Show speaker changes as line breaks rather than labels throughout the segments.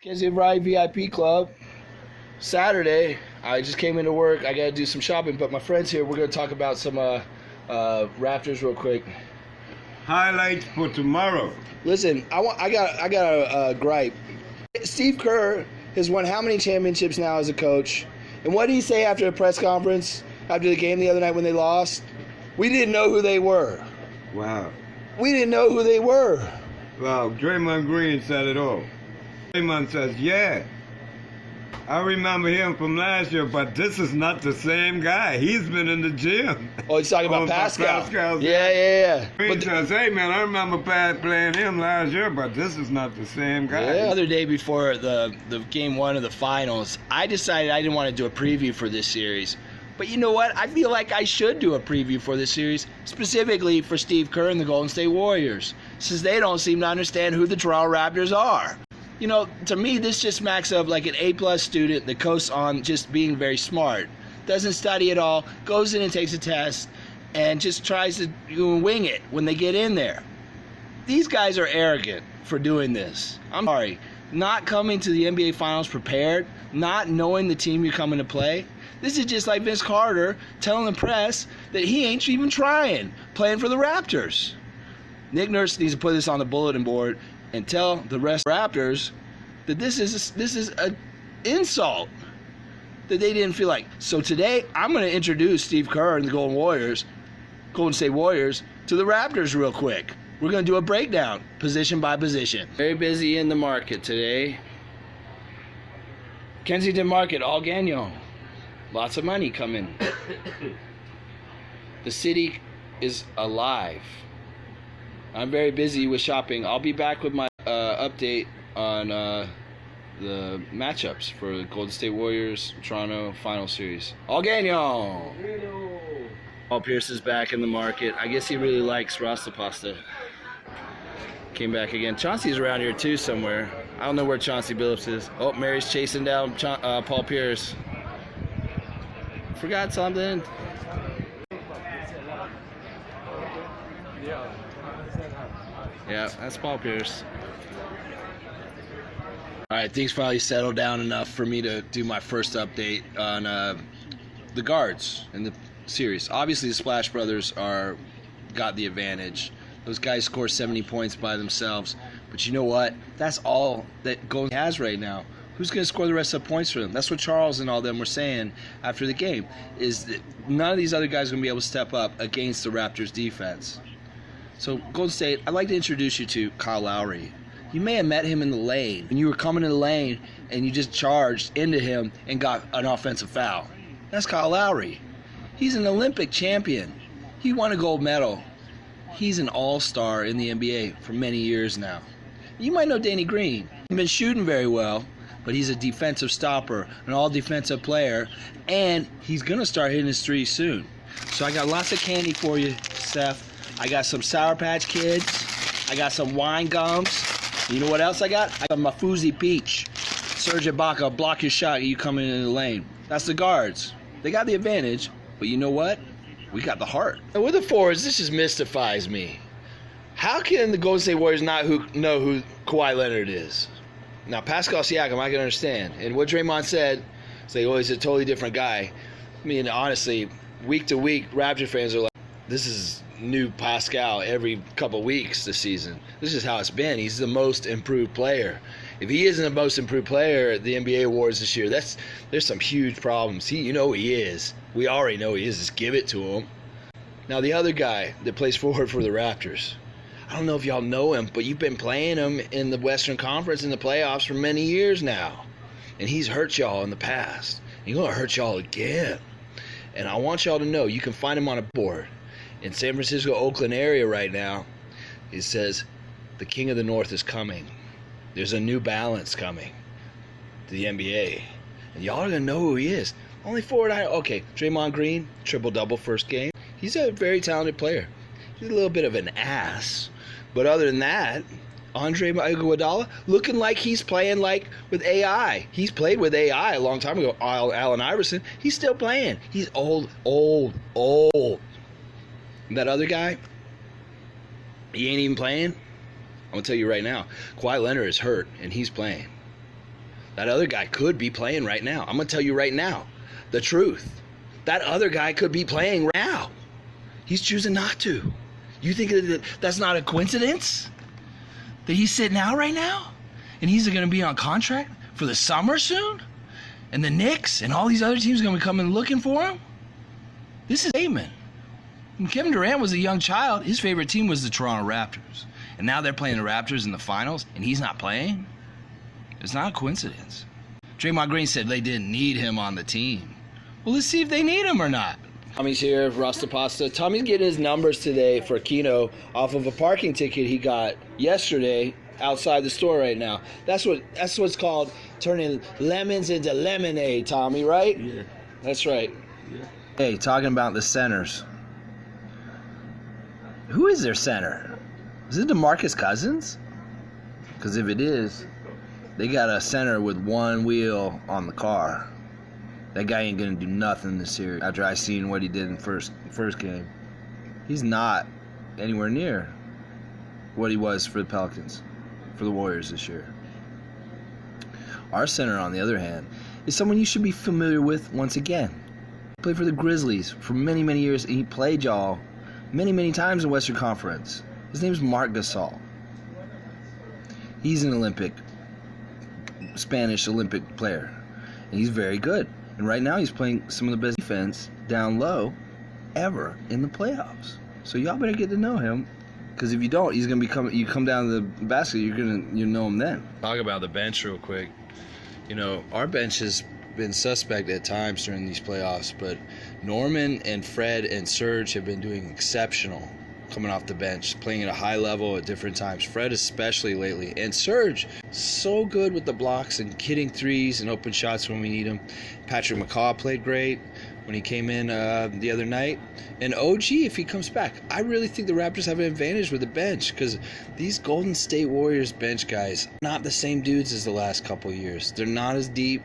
Kensington VIP Club. Saturday, I just came into work. I got to do some shopping, but my friend's here. We're going to talk about some Raptors real quick.
Highlights for tomorrow.
Listen, I got a gripe. Steve Kerr has won how many championships now as a coach? And what did he say after the press conference after the game the other night when they lost? We didn't know who they were.
Wow.
We didn't know who they were.
Well, Draymond Green said it all. Draymond says, yeah, I remember him from last year, but this is not the same guy. He's been in the gym.
Oh, he's talking about Pascal. Yeah.
Green says, hey, man, I remember playing him last year, but this is not the same guy.
Yeah. The other day before the game one of the finals, I decided I didn't want to do a preview for this series. But you know what? I feel like I should do a preview for this series, specifically for Steve Kerr and the Golden State Warriors, since they don't seem to understand who the Toronto Raptors are. You know, to me, this just smacks of like an A-plus student that coasts on just being very smart, doesn't study at all, goes in and takes a test, and just tries to wing it when they get in there. These guys are arrogant for doing this. I'm sorry. Not coming to the NBA Finals prepared, not knowing the team you're coming to play. This is just like Vince Carter telling the press that he ain't even trying, playing for the Raptors. Nick Nurse needs to put this on the bulletin board and tell the rest of the Raptors that this is an insult that they didn't feel like. So today, I'm going to introduce Steve Kerr and the Golden State Warriors, to the Raptors real quick. We're going to do a breakdown, position by position. Very busy in the market today. Kensington Market, all Gagnon. Lots of money coming. The city is alive. I'm very busy with shopping. I'll be back with my update on the matchups for the Golden State Warriors Toronto Final Series. All Gagnon! Paul Pierce is back in the market. I guess he really likes Rasta Pasta. Came back again. Chauncey's around here too somewhere. I don't know where Chauncey Billups is. Oh, Mary's chasing down Paul Pierce. Forgot something. Yeah, that's Paul Pierce. All right, things finally settled down enough for me to do my first update on the guards in the series. Obviously, the Splash Brothers got the advantage. Those guys score 70 points by themselves. But you know what? That's all that Golden has right now. Who's going to score the rest of the points for them? That's what Charles and all them were saying after the game, is that none of these other guys are going to be able to step up against the Raptors' defense. So, Golden State, I'd like to introduce you to Kyle Lowry. You may have met him in the lane, when you were coming in the lane and you just charged into him and got an offensive foul. That's Kyle Lowry. He's an Olympic champion. He won a gold medal. He's an all-star in the NBA for many years now. You might know Danny Green. He's been shooting very well, but he's a defensive stopper, an all-defensive player, and he's going to start hitting his threes soon. So I got lots of candy for you, Seth. I got some Sour Patch Kids. I got some wine gums. You know what else I got? I got my Fuzzy Peach. Serge Ibaka, block your shot, you coming into the lane. That's the guards. They got the advantage, but you know what? We got the heart. And with the forwards, this just mystifies me. How can the Golden State Warriors not know who Kawhi Leonard is? Now, Pascal Siakam, I can understand. And what Draymond said, say, oh, he's a totally different guy. I mean, honestly, week to week, Raptor fans are like, this is new Pascal every couple weeks this season. This is how it's been. He's the most improved player. If he isn't the most improved player at the NBA awards this year, there's some huge problems. You know he is. We already know he is. Just give it to him. Now, the other guy that plays forward for the Raptors, I don't know if y'all know him, but you've been playing him in the Western Conference in the playoffs for many years now. And he's hurt y'all in the past. He's going to hurt y'all again. And I want y'all to know, you can find him on a board. In San Francisco, Oakland area right now, it says, the King of the North is coming. There's a new balance coming to the NBA. And y'all are going to know who he is. Only forward, okay, Draymond Green, triple-double first game. He's a very talented player. He's a little bit of an ass. But other than that, Andre Iguodala looking like he's playing like with AI. He's played with AI a long time ago. Allen Iverson, he's still playing. He's old. That other guy, he ain't even playing. I'm going to tell you right now, Kawhi Leonard is hurt, and he's playing. That other guy could be playing right now. I'm going to tell you right now the truth. That other guy could be playing right now. He's choosing not to. You think that's not a coincidence? That he's sitting out right now? And he's going to be on contract for the summer soon? And the Knicks and all these other teams are going to be coming looking for him? This is statement. When Kevin Durant was a young child, his favorite team was the Toronto Raptors. And now they're playing the Raptors in the finals, and he's not playing? It's not a coincidence. Draymond Green said they didn't need him on the team. Well, let's see if they need him or not. Tommy's here, Rasta Pasta. Tommy's getting his numbers today for Keno off of a parking ticket he got yesterday outside the store right now. That's what's called turning lemons into lemonade, Tommy, right?
Yeah.
That's right.
Yeah.
Hey, talking about the centers. Who is their center? Is it DeMarcus Cousins? Because if it is, they got a center with one wheel on the car. That guy ain't gonna do nothing this series. After I seen what he did in first game, he's not anywhere near what he was for the Pelicans, for the Warriors this year. Our center, on the other hand, is someone you should be familiar with once again. He played for the Grizzlies for many, many years, and he played y'all many, many times in Western Conference. His name is Marc Gasol. He's an Spanish Olympic player, and he's very good. And right now he's playing some of the best defense down low ever in the playoffs. So y'all better get to know him, because if you don't, he's gonna you come down to the basket, you know him then. Talk about the bench real quick. You know, our bench has been suspect at times during these playoffs, but Norman and Fred and Serge have been doing exceptional coming off the bench, playing at a high level at different times. Fred especially lately. And Serge, so good with the blocks and hitting threes and open shots when we need them. Patrick McCaw played great when he came in the other night. And OG, if he comes back, I really think the Raptors have an advantage with the bench, because these Golden State Warriors bench guys, not the same dudes as the last couple years. They're not as deep.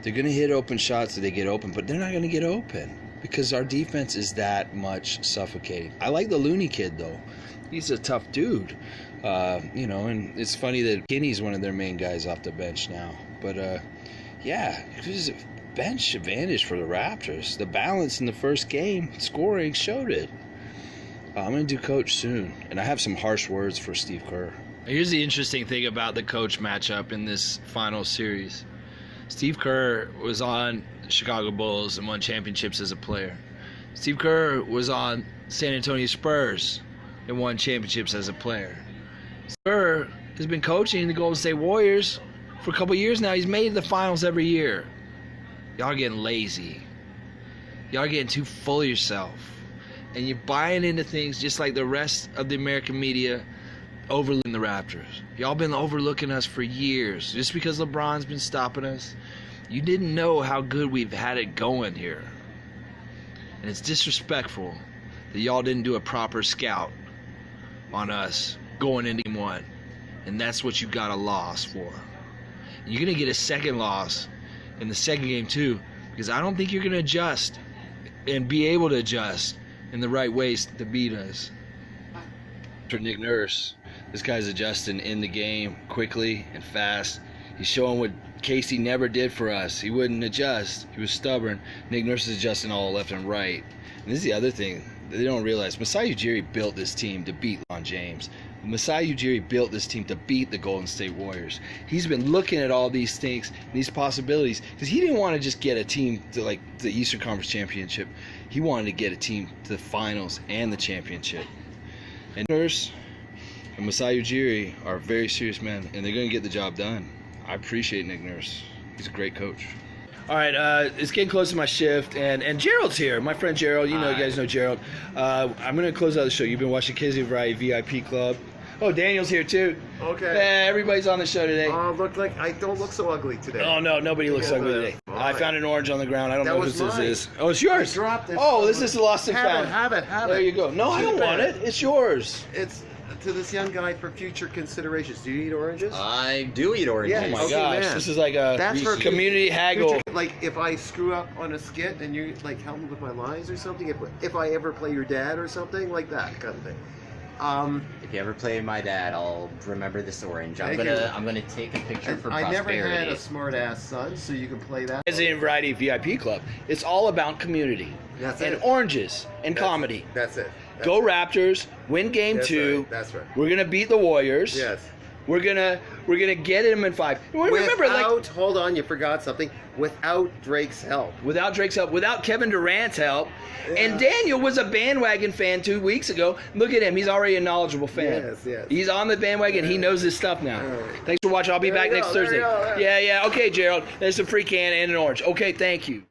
They're going to hit open shots if they get open, but they're not going to get open, because our defense is that much suffocating. I like the Looney kid, though. He's a tough dude. And it's funny that Kinney's one of their main guys off the bench now. But, yeah, there's a bench advantage for the Raptors. The balance in the first game, scoring, showed it. I'm going to do coach soon, and I have some harsh words for Steve Kerr. Here's the interesting thing about the coach matchup in this final series. Steve Kerr was on the Chicago Bulls and won championships as a player. Steve Kerr was on San Antonio Spurs and won championships as a player. Steve Kerr has been coaching the Golden State Warriors for a couple years now. He's made the finals every year. Y'all are getting lazy. Y'all are getting too full of yourself. And you're buying into things just like the rest of the American media overlooking the Raptors. Y'all been overlooking us for years. Just because LeBron's been stopping us, you didn't know how good we've had it going here. And it's disrespectful that y'all didn't do a proper scout on us going into game one. And that's what you got a loss for. And you're going to get a second loss in the second game too, because I don't think you're going to adjust and be able to adjust in the right ways to beat us. For Nick Nurse, this guy's adjusting in the game quickly and fast. He's showing what Casey never did for us. He wouldn't adjust. He was stubborn. Nick Nurse is adjusting all left and right. And this is the other thing they don't realize. Masai Ujiri built this team to beat LeBron James. Masai Ujiri built this team to beat the Golden State Warriors. He's been looking at all these things, these possibilities, because he didn't want to just get a team to like the Eastern Conference Championship. He wanted to get a team to the finals and the championship. And Nurse and Masai Ujiri are very serious men, and they're going to get the job done. I appreciate Nick Nurse. He's a great coach. All right, it's getting close to my shift, and Gerald's here. My friend Gerald, you guys know Gerald. I'm going to close out the show. You've been watching Kizzy Variety VIP Club. Oh, Daniel's here too.
Okay.
Everybody's on the show today.
Look like I don't look so ugly today.
Oh no, nobody looks ugly today. I found an orange on the ground. I don't know who this is. Oh, it's yours.
I dropped this.
Oh, this is the lost and found.
Have it.
There you go. No, I don't want it. It's yours.
It's to this young guy for future considerations. Do you eat oranges?
I do eat oranges.
Yeah,
Oh my
okay,
gosh,
man.
this is like a
That's for
community haggle.
Future, like if I screw up on a skit and you like help me with my lines or something. If I ever play your dad or something like that kind of thing.
If you ever play my dad, I'll remember this orange. I'm
Thank you.
gonna take a picture for
I never
prosperity.
had a smart ass son, so you can play that.
As in Variety VIP Club, it's all about community
That's
and
it.
oranges and comedy.
That's it.
Go Raptors! Win game
That's
2.
right. That's right.
We're gonna beat the Warriors.
Yes.
We're gonna get him in 5. Remember, like
Hold on, you forgot something. Without Drake's help.
without Drake's help, without Kevin Durant's help, and Daniel was a bandwagon fan 2 weeks ago. Look at him; he's already a knowledgeable fan.
Yes, yes.
He's on the bandwagon. He knows his stuff now.
All right.
Thanks for watching. I'll be
There
back
you
next
go, there
Thursday.
you go, there.
Yeah. Okay, Gerald. There's some free can and an orange. Okay, thank you.